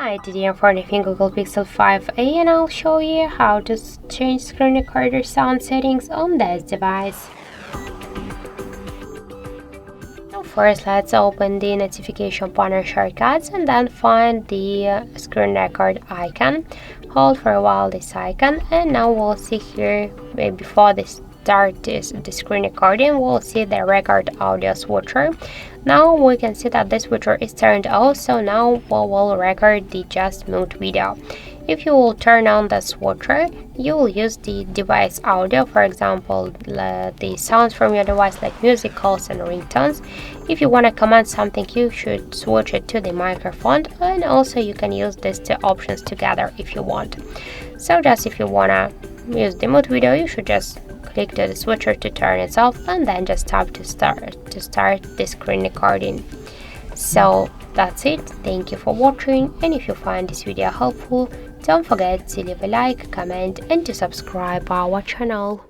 Hi, today I'm using Google Pixel 5a and I'll show you how to change screen recorder sound settings on this device. So first, let's open the notification panel shortcuts and then find the screen record icon. Hold for a while this icon, and now we'll see here before this the screen recording, we'll see the record audio switcher. Now we can see that this switcher is turned off, so now we will record the just mute video. If you will turn on the switcher, you will use the device audio, for example the sounds from your device like music, calls and ringtones. If you want to command something, you should switch it to the microphone, and also you can use these two options together if you want. So just if you want to use the mute video, you should just click to the switcher to turn it off and then just tap to start the screen recording. So that's it. Thank you for watching, and if you find this video helpful, don't forget to leave a like, comment and to subscribe our channel.